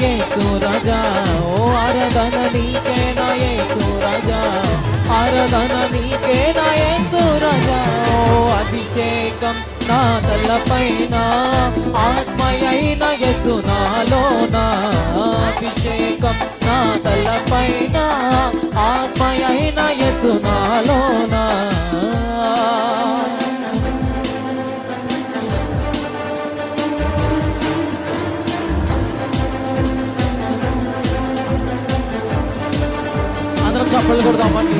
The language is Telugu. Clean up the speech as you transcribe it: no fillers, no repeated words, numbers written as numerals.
యేసు రాజా, ఓ ఆరాధన నీకే నా యేసు రాజా, ఆరాధన నీకే నా యేసు రాజా. ఓ అభిషేకం నా తలపైన, ఆత్మయైన యేసు నాలోన, అభిషేకం నా తలపైన, ఆత్మయైన యేసు నాలోన. అందరం చప్పట్లు కొడదామండి.